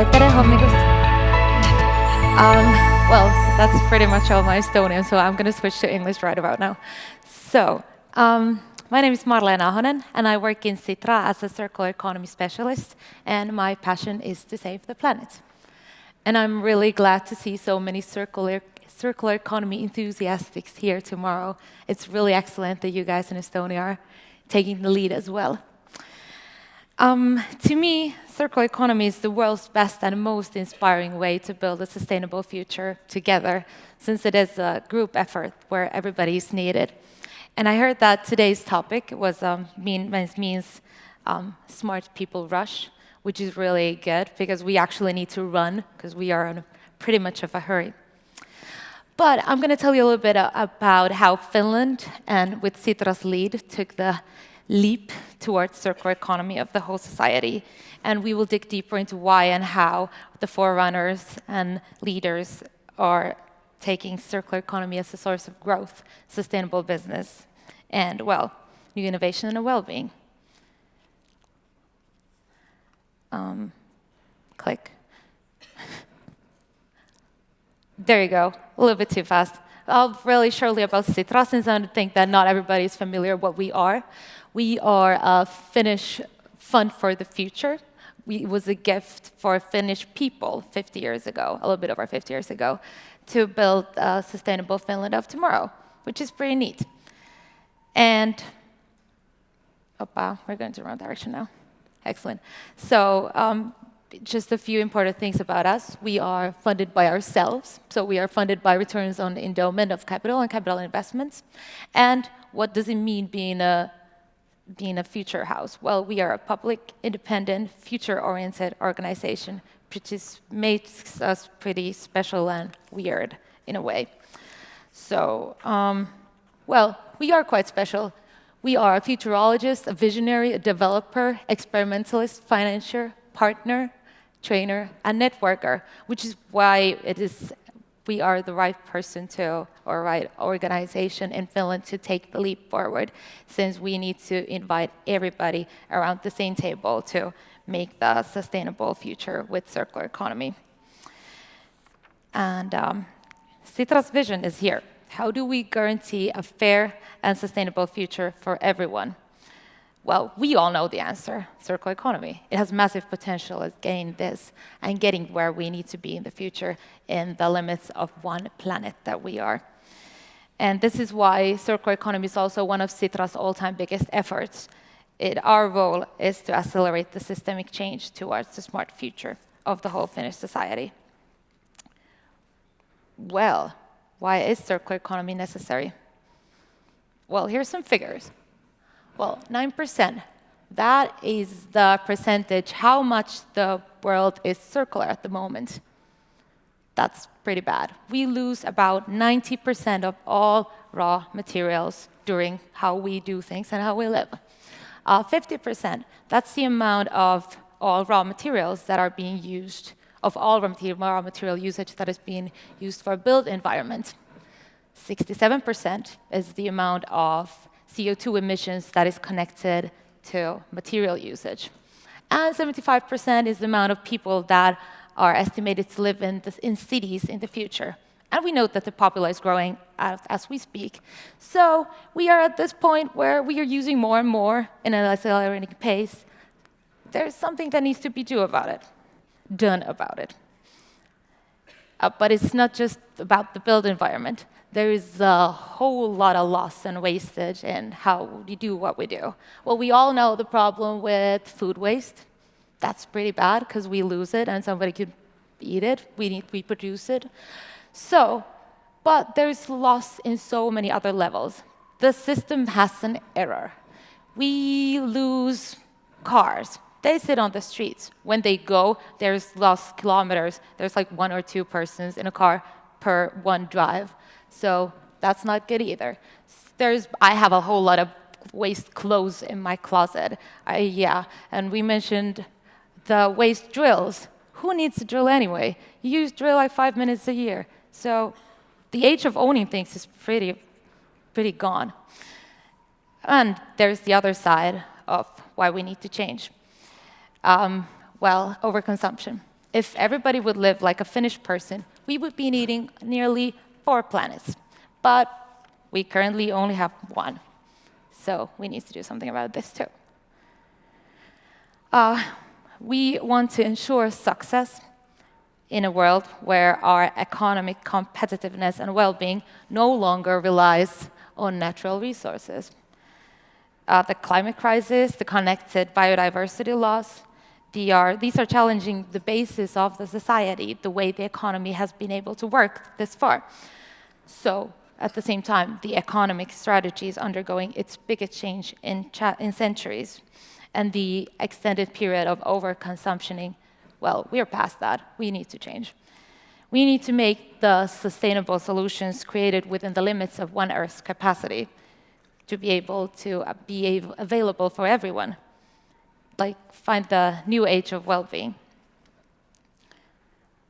Tere hommikust! Well, that's pretty much all my Estonian, so I'm going to switch to English right about now. So, my name is Marleena Ahonen, and I work in Sitra as a circular economy specialist, and my passion is to save the planet. And I'm really glad to see so many circular economy enthusiasts here tomorrow. It's really excellent that you guys in Estonia are taking the lead as well. To me, circular economy is the world's best and most inspiring way to build a sustainable future together, since it is a group effort where everybody is needed. And I heard that today's topic was means smart people rush, which is really good because we actually need to run because we are in pretty much of a hurry. But I'm going to tell you a little bit about how Finland, and with Sitra's lead, took the leap towards circular economy of the whole society. And we will dig deeper into why and how the forerunners and leaders are taking circular economy as a source of growth, sustainable business, and, well, new innovation and well-being. Click. There you go, a little bit too fast. I'll really shortly about Sitra, since I think that not everybody is familiar what we are. We are a Finnish fund for the future. It was a gift for Finnish people 50 years ago, a little bit over 50 years ago, to build a sustainable Finland of tomorrow, which is pretty neat. And, we're going to the wrong direction now. Excellent. So, just a few important things about us. We are funded by ourselves, so we are funded by returns on endowment of capital and capital investments. And what does it mean being a future house? Well, we are a public, independent, future-oriented organization, which makes us pretty special and weird in a way. So, well, we are quite special. We are a futurologist, a visionary, a developer, experimentalist, financier, partner, trainer, and networker, which is why we are the right person or right organization in Finland to take the leap forward, since we need to invite everybody around the same table to make the sustainable future with circular economy. And Sitra's vision is here. How do we guarantee a fair and sustainable future for everyone? Well, we all know the answer, circular economy. It has massive potential at getting this and getting where we need to be in the future in the limits of one planet that we are. And this is why circular economy is also one of Sitra's all-time biggest efforts. Our role is to accelerate the systemic change towards the smart future of the whole Finnish society. Well, why is circular economy necessary? Well, here's some figures. Well, 9%, that is the percentage, how much the world is circular at the moment. That's pretty bad. We lose about 90% of all raw materials during how we do things and how we live. 50%, that's the amount of all raw materials that are being used, of all raw material usage that is being used for built environment. 67% is the amount of CO2 emissions that is connected to material usage. And 75% is the amount of people that are estimated to live in cities in the future. And we know that the population is growing as we speak. So we are at this point where we are using more and more in an accelerating pace. There's something that needs to be done about it. But it's not just about the built environment. There is a whole lot of loss and wastage in how we do what we do. Well, we all know the problem with food waste. That's pretty bad because we lose it and somebody could eat it. We produce it. So, but there's loss in so many other levels. The system has an error. We lose cars. They sit on the streets. When they go, there's lost kilometers. There's like 1 or 2 persons in a car per one drive. So that's not good either. I have a whole lot of waste clothes in my closet. And we mentioned the waste drills. Who needs a drill anyway? You use drill like 5 minutes a year. So the age of owning things is pretty gone. And there's the other side of why we need to change. Well, overconsumption. If everybody would live like a Finnish person, we would be needing nearly 4 planets. But we currently only have 1. So we need to do something about this too. We want to ensure success in a world where our economic competitiveness and well-being no longer relies on natural resources. The climate crisis, the connected biodiversity loss, these are challenging the basis of the society, the way the economy has been able to work this far. So, at the same time, the economic strategy is undergoing its biggest change in centuries. And the extended period of overconsumption, well, we're past that. We need to change. We need to make the sustainable solutions created within the limits of one Earth's capacity to be able to be available for everyone. Like, find the new age of well-being.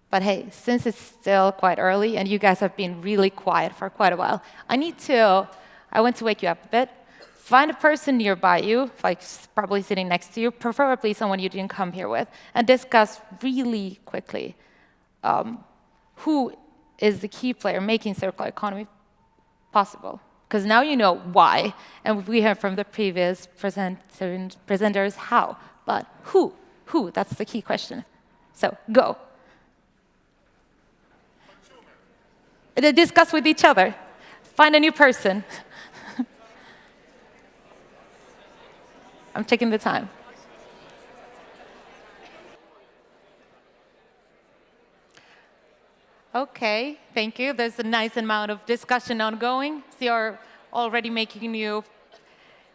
But hey, since it's still quite early and you guys have been really quiet for quite a while, I want to wake you up a bit. Find a person nearby you, like probably sitting next to you, preferably someone you didn't come here with, and discuss really quickly who is the key player making circular economy possible. Because now you know why, and we heard from the previous presenters how, but who? Who? That's the key question. So go. Discuss with each other. Find a new person. I'm taking the time. Okay, thank you. There's a nice amount of discussion ongoing. So you're already making new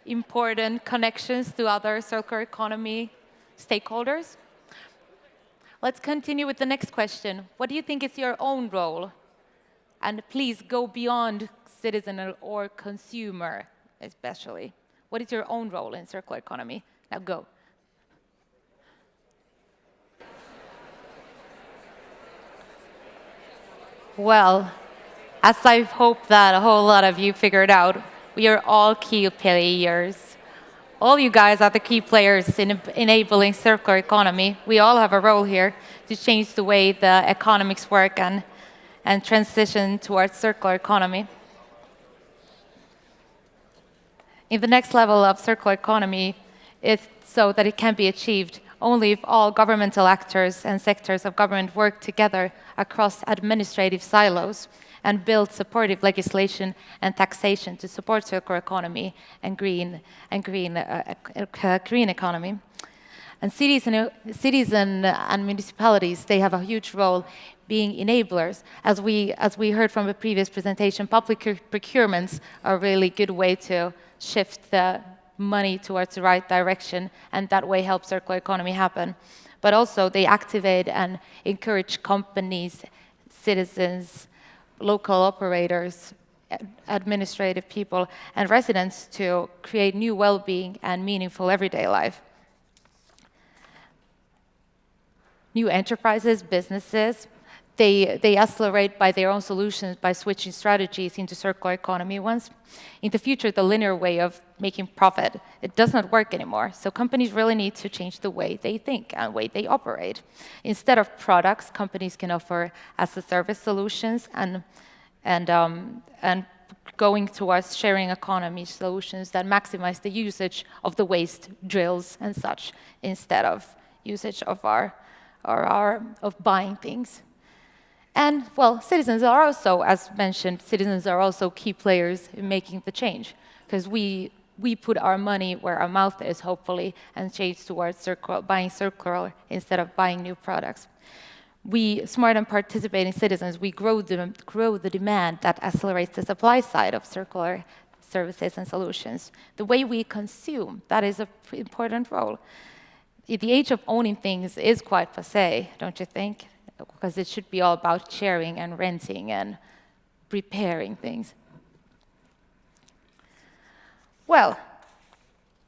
important connections to other circular economy stakeholders. Let's continue with the next question. What do you think is your own role? And please go beyond citizen or consumer, especially. What is your own role in circular economy? Now go. Well, as I hope that a whole lot of you figured out, we are all key players. All you guys are the key players in enabling circular economy. We all have a role here to change the way the economics work and transition towards circular economy. In the next level of circular economy, it's so that it can be achieved only if all governmental actors and sectors of government work together across administrative silos and build supportive legislation and taxation to support circular economy and green economy. And cities and municipalities, they have a huge role being enablers. As we heard from the previous presentation, public procurements are a really good way to shift the money towards the right direction, and that way help circular economy happen. But also they activate and encourage companies, citizens, local operators, administrative people, and residents to create new well-being and meaningful everyday life. New enterprises, businesses, they accelerate by their own solutions by switching strategies into circular economy ones. In the future, the linear way of making profit, it does not work anymore. So companies really need to change the way they think and way they operate. Instead of products, companies can offer as-a-service solutions and going towards sharing economy solutions that maximize the usage of the waste drills and such instead of usage of of buying things. And, well, citizens are also, as mentioned, citizens are also key players in making the change, because we put our money where our mouth is, hopefully, and change towards buying circular instead of buying new products. We, smart and participating citizens, we grow the demand that accelerates the supply side of circular services and solutions. The way we consume, that is an important role. The age of owning things is quite passé, don't you think? Because it should be all about sharing and renting and repairing things. Well,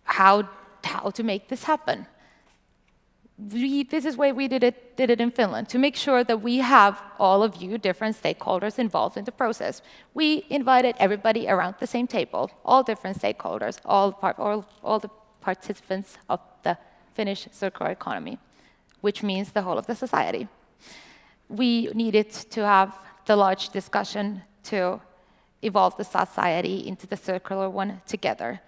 how to make this happen? This is why we did it in Finland, to make sure that we have all of you different stakeholders involved in the process. We invited everybody around the same table, all different stakeholders, all the participants of the Finnish circular economy. which means the whole of the society. We needed to have the large discussion to evolve the society into the circular one together.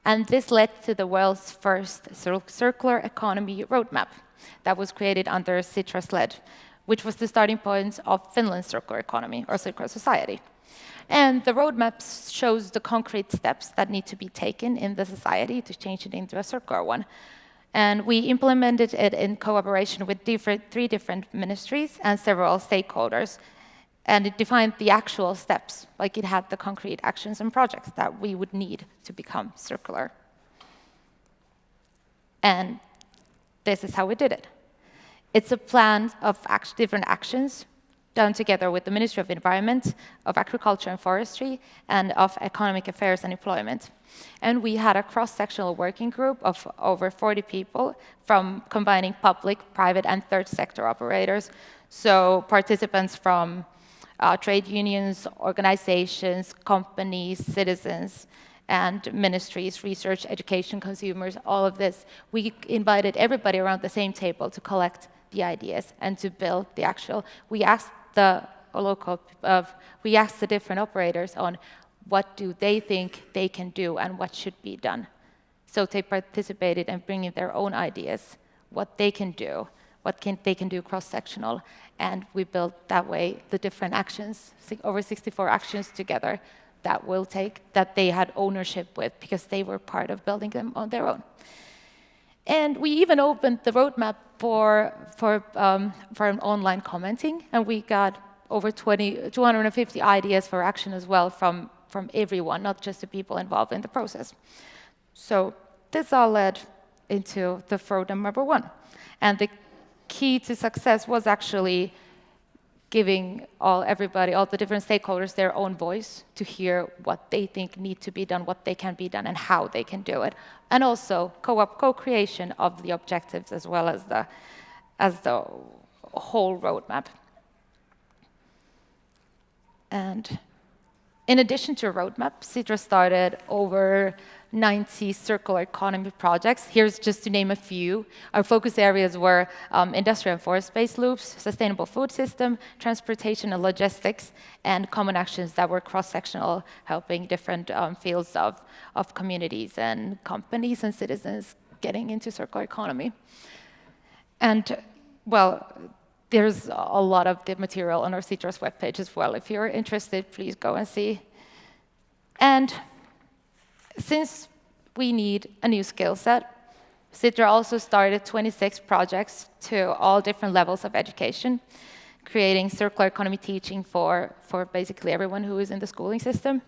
And this led to the world's first circular economy roadmap that was created under Sitra's lead, which was the starting point of Finland's circular economy or circular society. And the roadmap shows the concrete steps that need to be taken in the society to change it into a circular one. And we implemented it in cooperation with three different ministries and several stakeholders. And it defined the actual steps, like it had the concrete actions and projects that we would need to become circular. And this is how we did it. It's a plan of different actions done together with the Ministry of Environment, of Agriculture and Forestry, and of Economic Affairs and Employment. And we had a cross-sectional working group of over 40 people from combining public, private, and third sector operators. So participants from trade unions, organizations, companies, citizens, and ministries, research, education, consumers, all of this. We invited everybody around the same table to collect the ideas and to build the actual. We asked the different operators on what do they think they can do and what should be done. So they participated in bringing their own ideas, what they can do, they can do cross-sectional, and we built that way the different actions, over 64 actions together that they had ownership with because they were part of building them on their own. And we even opened the roadmap for an online commenting, and we got over 250 ideas for action as well from everyone, not just the people involved in the process. So this all led into the roadmap number 1. And the key to success was actually giving all the different stakeholders their own voice to hear what they think need to be done, what they can be done, and how they can do it. And also co-creation of the objectives as well as the whole roadmap. And in addition to a roadmap, Sitra started over 90 circular economy projects. Here's just to name a few. Our focus areas were industrial and forest-based loops, sustainable food system, transportation and logistics, and common actions that were cross-sectional, helping different fields of communities and companies and citizens getting into circular economy. And, well, there's a lot of the material on our Citra's webpage as well. If you're interested, please go and see. And since we need a new skill set, Citra also started 26 projects to all different levels of education, creating circular economy teaching for basically everyone who is in the schooling system.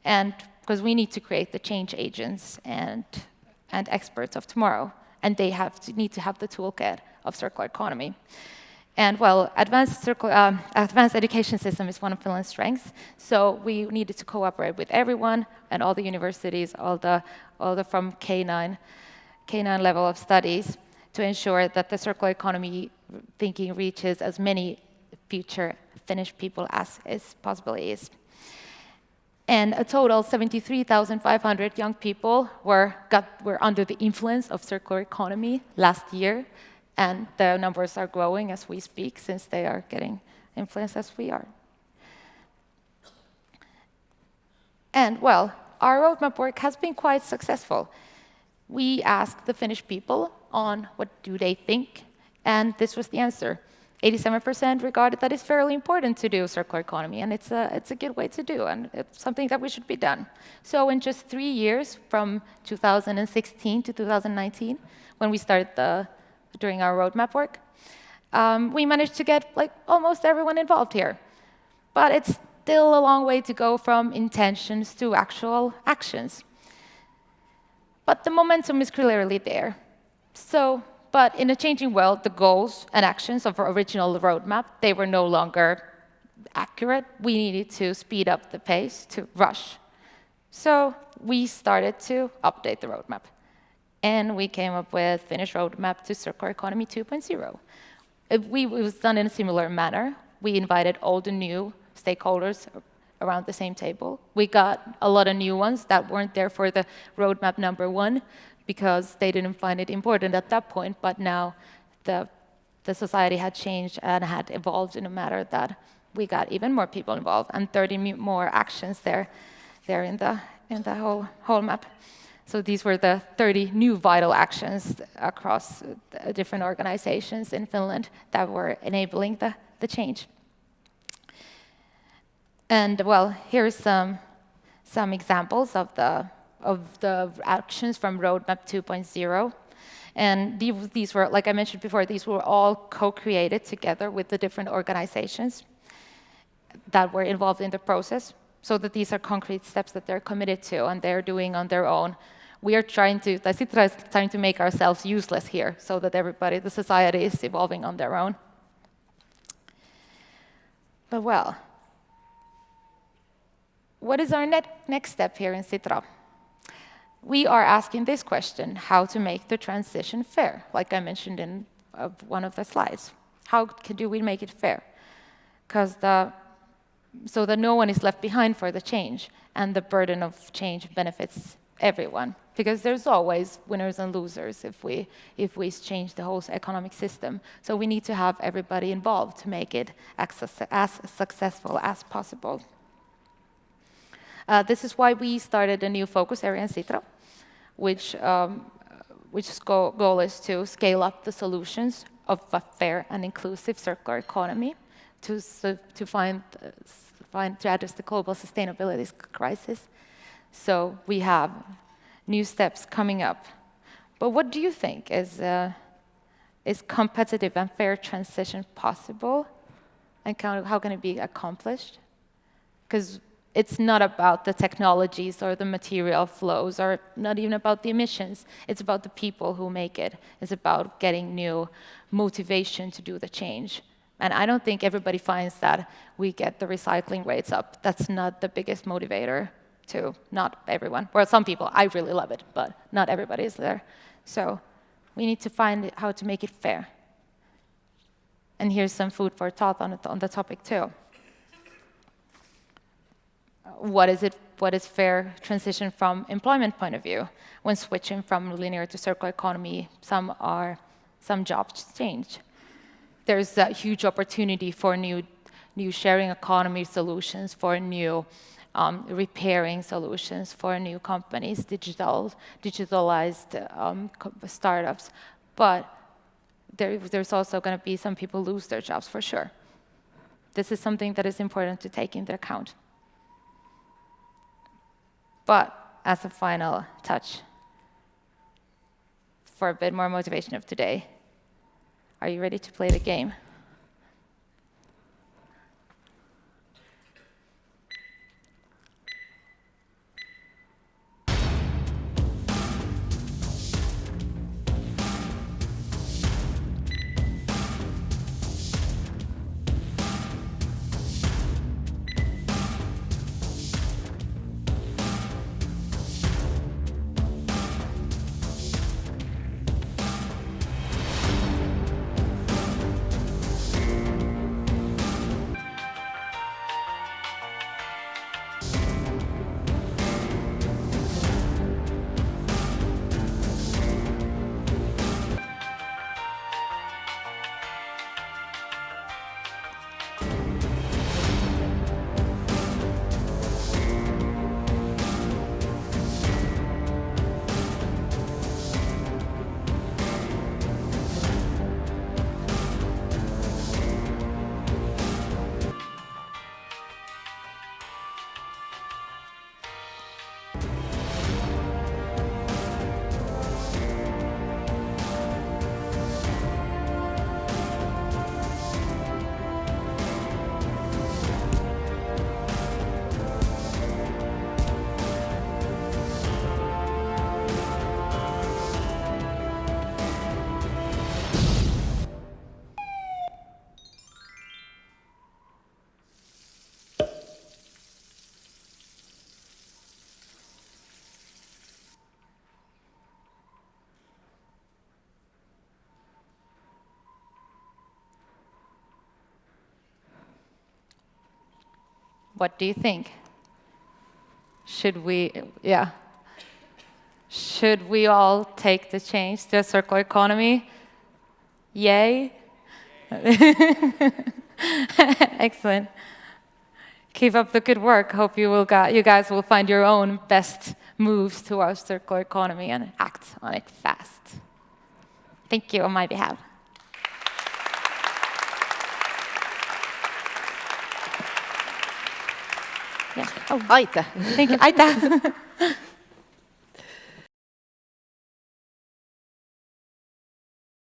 And because we need to create the change agents and experts of tomorrow, and they need to have the toolkit of circular economy. And well, advanced education system is one of Finland's strengths. So we needed to cooperate with everyone and all the universities, all the from K9 level of studies, to ensure that the circular economy thinking reaches as many future Finnish people as possibly is. And a total 73,500 young people were under the influence of circular economy last year. And the numbers are growing as we speak, since they are getting influenced as we are. And well, our roadmap work has been quite successful. We asked the Finnish people on what do they think, and this was the answer. 87% regarded that it's fairly important to do circular economy, and it's a good way to do, and it's something that we should be done. So in just 3 years, from 2016 to 2019, when we started during our roadmap work, we managed to get almost everyone involved here. But it's still a long way to go from intentions to actual actions. But the momentum is clearly there. But in a changing world, the goals and actions of our original roadmap, they were no longer accurate. We needed to speed up the pace, to rush. So we started to update the roadmap. And we came up with Finnish Roadmap to Circular Economy 2.0. It was done in a similar manner. We invited all the new stakeholders around the same table. We got a lot of new ones that weren't there for the roadmap number 1 because they didn't find it important at that point, but now the the society had changed and had evolved in a matter that we got even more people involved and 30 more actions there in the whole map. So these were the 30 new vital actions across different organizations in Finland that were enabling the change. And well, here's some examples of the actions from Roadmap 2.0. And these were, like I mentioned before, these were all co-created together with the different organizations that were involved in the process, so that these are concrete steps that they're committed to and they're doing on their own. We are trying to, the Sitra is trying to make ourselves useless here so that everybody, the society is evolving on their own. But well, what is our next step here in Sitra? We are asking this question, how to make the transition fair, like I mentioned in one of the slides. How do we make it fair? So that no one is left behind for the change, and the burden of change benefits everyone. Because there's always winners and losers if we change the whole economic system. So we need to have everybody involved to make it as successful as possible. This is why we started a new focus area in Sitra, which goal is to scale up the solutions of a fair and inclusive circular economy to address the global sustainability crisis. So we have new steps coming up. But what do you think? Is competitive and fair transition possible? And how can it be accomplished? Because it's not about the technologies or the material flows or not even about the emissions. It's about the people who make it. It's about getting new motivation to do the change. And I don't think everybody finds that we get the recycling rates up. That's not the biggest motivator to not everyone. Well, some people, I really love it, but not everybody is there. So we need to find how to make it fair. And here's some food for thought on the topic too. What is fair transition from employment point of view? When switching from linear to circular economy, some jobs change. There's a huge opportunity for new sharing economy solutions, for new repairing solutions, for new companies, digitalized startups. But there's also going to be some people lose their jobs for sure. This is something that is important to take into account. But as a final touch, for a bit more motivation of today, are you ready to play the game? What do you think? Should we all take the change to a circular economy? Yay? Excellent. Keep up the good work. Hope you guys will find your own best moves towards circular economy and act on it fast. Thank you on my behalf. Yeah. Aitäh! Thank you. Aitäh!